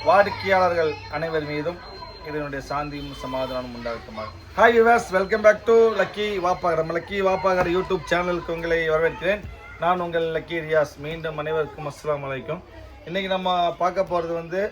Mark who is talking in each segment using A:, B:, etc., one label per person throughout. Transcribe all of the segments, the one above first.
A: வாடிக்கையாளர்கள் அனைவர் மீதும் இதனுடைய சாந்தியும் சமாதானம் உண்டாகட்டுமாக. Hi viewers, welcome back to Lucky வாப்பாகர். நம்ம லக்கி வாப்பாகர் யூடியூப் சேனலுக்கு உங்களை வரவேற்கிறேன். நான் உங்கள் லக்கி ரியாஸ். மீண்டும் அனைவருக்கும் அஸ்ஸலாமு அலைக்கும். இன்றைக்கி நம்ம பார்க்க போகிறது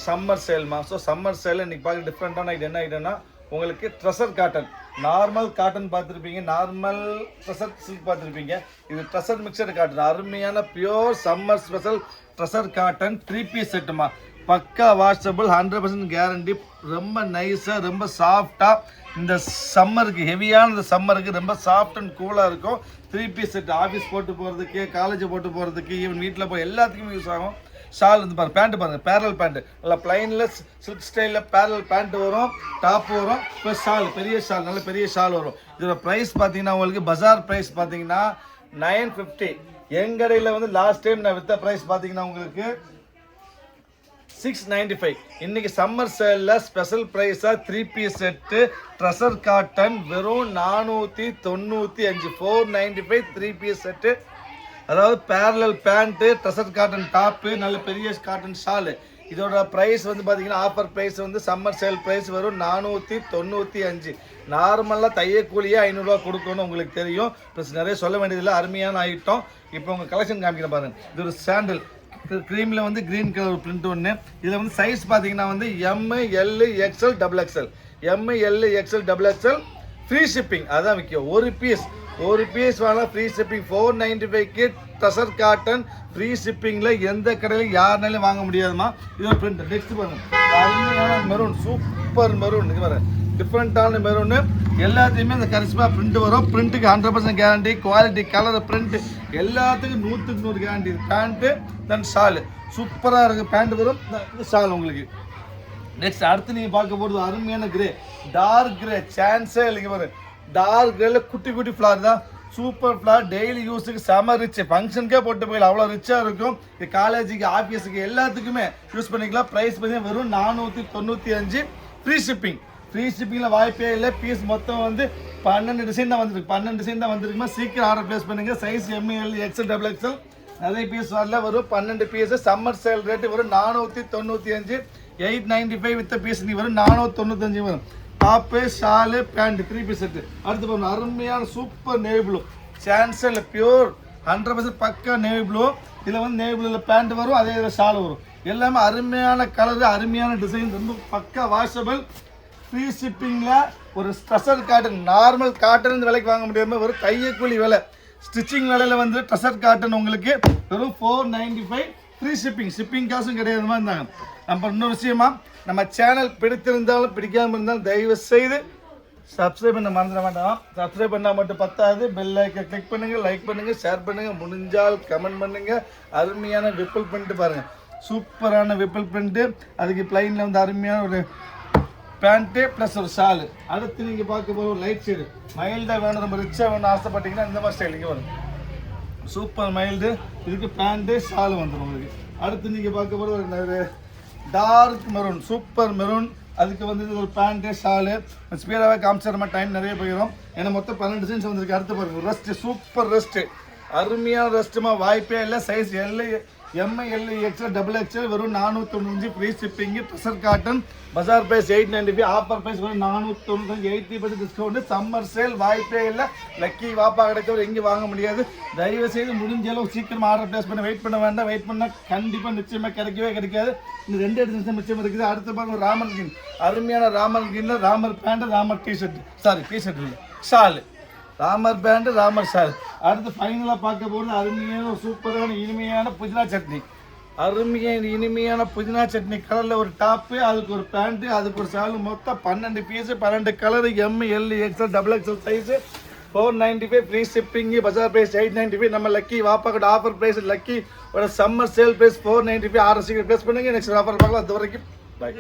A: சம்மர் சேல்மா. ஸோ சம்மர் சேல் இன்றைக்கி பார்க்க டிஃப்ரெண்ட்டான ஐட்டம். என்ன ஐட்டம்னா உங்களுக்கு ட்ரெஷர் காட்டன், நார்மல் காட்டன் பார்த்துருப்பீங்க, நார்மல் ட்ரெஷர் சில்க் பார்த்துருப்பீங்க. இது ட்ரெஷர் மிக்சர் காட்டன், அருமையான pure summer special treasure cotton 3 piece செட்டுமா. பக்கா வாஷபிள், 100% கேரண்டி. ரொம்ப நைஸாக, ரொம்ப சாஃப்டாக, இந்த சம்மருக்கு ஹெவியான இந்த சம்மருக்கு ரொம்ப சாஃப்ட் அண்ட் கூலாக இருக்கும். 3 பீஸ் செட் ஆஃபீஸ் போட்டு போகிறதுக்கு, காலேஜ் போட்டு போகிறதுக்கு, ஈவன் வீட்டில் போய் எல்லாத்துக்குமே யூஸ் ஆகும். ஷால் பாருங்கள், பேண்ட்டு பாருங்கள், பேரல் பேண்ட்டு, நல்லா பிளைனில் சில்க் ஸ்டைலில் பேரல் பேண்ட்டு வரும், டாப் வரும், ப்ளஸ் ஷால், பெரிய ஷால், நல்ல பெரிய ஷால் வரும். இதோட ப்ரைஸ் பார்த்தீங்கன்னா உங்களுக்கு பஜார் ப்ரைஸ் பார்த்தீங்கன்னா 950. என் கடையில் லாஸ்ட் டைம் நான் வித்த ப்ரைஸ் பார்த்தீங்கன்னா உங்களுக்கு 695. இன்னைக்கு சம்மர் சேலில் ஸ்பெஷல் ப்ரைஸாக 3 பீஸ் செட்டு ட்ரெஷர் காட்டன் வெறும் 495. 495 3 பீஸ் செட்டு. அதாவது parallel pant, treasure cotton top, நல்ல பெரிய காட்டன் ஷாலு. இதோட ப்ரைஸ் பார்த்தீங்கன்னா offer price summer sale price வரும் 495. நார்மலாக தையக்கூலியே 500 கொடுக்கணும், உங்களுக்கு தெரியும். ப்ளஸ் நிறைய சொல்ல வேண்டியதில்லை, அருமையான ஐட்டம். இப்போ உங்கள் கலெக்ஷன் காமிக்கிறேன் பாருங்கள். இது ஒரு சாண்டில் க்ரீமில் க்ரீன் கலர் பிரிண்ட் ஒன்று. இதில் சைஸ் பார்த்தீங்கன்னா M, L, XL, XXL. M, L, XL, XXL. Free shipping, அதான் முக்கியம். ஒரு பீஸ் வேணால் free shipping. 495 treasure cotton free ஷிப்பிங்கில் எந்த கடையிலும் யாருனாலும் வாங்க முடியாதுமா. இது ஒரு பிரிண்ட். நெக்ஸ்ட் பாருங்க, அருமையான மெரூன், சூப்பர் மெரூன். இது வர டிஃப்ரெண்ட்டான மெரூனு. எல்லாத்தையுமே இந்த கரிஸ்மா பிரிண்ட் வரும். பிரிண்ட்டுக்கு 100% கேரண்டி. குவாலிட்டி, கலர், பிரிண்ட் எல்லாத்துக்கும் 100க்கு 100 கேரண்டி. பேண்ட்டு தென் ஷாலு சூப்பராக இருக்குது. பேண்ட் வரும், இந்த ஷால் உங்களுக்கு. நெக்ஸ்ட் அடுத்து நீங்கள் பார்க்க போகிறது அருமையான கிரே, டார்க் கிரே. சான்ஸே இல்லைங்க பாரு. டார்க் கிரேல குட்டி குட்டி ஃப்ளார் தான், சூப்பர் ஃப்ளார். டெய்லி யூஸுக்கு செம ரிச், ஃபங்க்ஷனுக்கே போட்டு போயிடலாம், அவ்வளோ ரிச்சாக இருக்கும். இது காலேஜுக்கு, ஆஃபீஸுக்கு எல்லாத்துக்குமே யூஸ் பண்ணிக்கலாம். ப்ரைஸ் பார்த்தீங்கன்னா வெறும் 495. Free shipping. ஃப்ரீ ஷிப்பிங்கில் வாய்ப்பே இல்லை. பீஸ் மொத்தம் 12 டிசைன் தான் வந்துருக்கு. 12 டிசைன் தான் வந்துருக்குமா. சீக்கிரம் ஆர்டர் ப்ளேஸ் பண்ணுங்கள். Size M, L, XL, XXL. நிறைய பீஸ் வரல, வரும் 12 பீஸ். சம்மர் சேல் ரேட்டு வரும் 495. 895 வித்த பீஸ் நீ வரும் 495 வரும். Top, shawl, pant 3 piece set. அடுத்து பாருங்க, அருமையான சூப்பர் நேவி ப்ளூ. சான்ஸில் பியூர் 100% பக்கா நேவி ப்ளூ. இதில் நேவி ப்ளூவில் பேண்ட் வரும், அதே இதில் ஷாலு வரும். எல்லாமே அருமையான கலரு, அருமையான டிசைன், ரொம்ப பக்கா வாஷபிள். ஃப்ரீ ஷிப்பிங்கில் ஒரு ட்ரெஷர் காட்டன், நார்மல் காட்டன் விலைக்கு வாங்க முடியாமல் ஒரு தையக்கூலி விலை. ஸ்டிச்சிங் விலையில் ட்ரெஷர் காட்டன் உங்களுக்கு வெறும் 495. Free shipping. ஷிப்பிங் காசும் கிடையாது மாதிரி இருந்தாங்க. நம்ம இன்னொரு விஷயமா, நம்ம சேனல் பிடித்திருந்தாலும் பிடிக்காமல் இருந்தாலும் தயவு செய்து சப்ஸ்கிரைப் பண்ண மறந்துட வேண்டாம். சப்ஸ்கிரைப் பண்ணால் மட்டும் பத்தாது. பெல் ஐக்கன் கிளிக் பண்ணுங்கள், லைக் பண்ணுங்கள், ஷேர் பண்ணுங்கள், முடிஞ்சால் கமெண்ட் பண்ணுங்கள். அருமையான விப்பிள் பிரிண்ட்டு பாருங்கள், சூப்பரான விப்பிள் பிரிண்ட்டு. அதுக்கு பிளைனில் அருமையான ஒரு பேண்ட்டு ப்ளஸ் ஒரு ஷாலு. அடுத்து நீங்கள் பார்க்க போகிற ஒரு லைட் ஷேடு, மைல்டாக வேணும், ரொம்ப ரிச்சாக வேணும் ஆசைப்பட்டீங்கன்னா இந்த மாதிரி ஸ்டைலுக்கு வரும். Super mild. இதுக்கு பேண்ட்டு ஷாலு வந்துடும் உங்களுக்கு. அடுத்து நீங்கள் பார்க்க போகிற ஒரு டார்க் மெரூன், சூப்பர் மெரூன். அதுக்கு ஒரு பேண்ட்டு ஷாலு. ஸ்பீடாகவே காமிச்சிடமா, டைம் நிறைய போயிடும். ஏன்னா மொத்தம் 12 டிசைன்ஸ் வந்துருக்கு. அடுத்து பாருங்கள், ரெஸ்ட்டு, சூப்பர் ரெஸ்ட்டு, அருமையான ரெஸ்ட்டுமா. வாய்ப்பே இல்லை. Size L, M, L, XL, XXL. வெறும் 495. ஃப்ரீ ஷிப்பிங்கு. ட்ரெஷர் காட்டன் பஜார் ப்ரைஸ் 895. ஆஃபர் ப்ரைஸ் வெறும் 495. 80% டிஸ்கவுண்ட். சம்மர் சேல் வாய்ப்பே இல்லை. லக்கி வாப்பா கிடைச்சவர் எங்கேயும் வாங்க முடியாது. தயவு செய்து முடிஞ்ச அளவு சீக்கிரமாக ஆர்டர் ப்ளேஸ் பண்ண வெயிட் பண்ண வேண்டாம். வெயிட் பண்ணால் கண்டிப்பாக நிச்சயமாக கிடைக்கவே கிடைக்காது. இந்த 2 எடுத்து மிச்சம் இருக்குது. அடுத்து பாருங்க, ராமர் கிரீன், அருமையான ராமர் கிரீனில் Ramar pant, Ramar T-shirt, T-shirt இல்லை, shawl. Ramar pant, Ramar shawl. அடுத்து ஃபைனலாக பார்க்க போகிறது அருமையான சூப்பரான இனிமையான புதினா சட்னி. இனிமையான புதினா சட்னி கலரில் ஒரு டாப்பு, அதுக்கு ஒரு பேண்ட்டு, அதுக்கு ஒரு ஷாலு. மொத்தம் 12 piece, 12 colour. M, L, XL, XXL size. 495. ஃப்ரீ ஷிப்பிங்கு. பஜார் ப்ரைஸ் 895. நம்ம லக்கி வாப்பாக்கோட ஆஃபர் ப்ரைஸ் லக்கி ஒரு சம்மர் சேல் ப்ரைஸ் 495. 6 சீக்கிரம் ப்ளேஸ் பண்ணுங்கள். நெக்ஸ்ட் ஆஃபர் பார்க்கலாம். அது வரைக்கும் பாய்.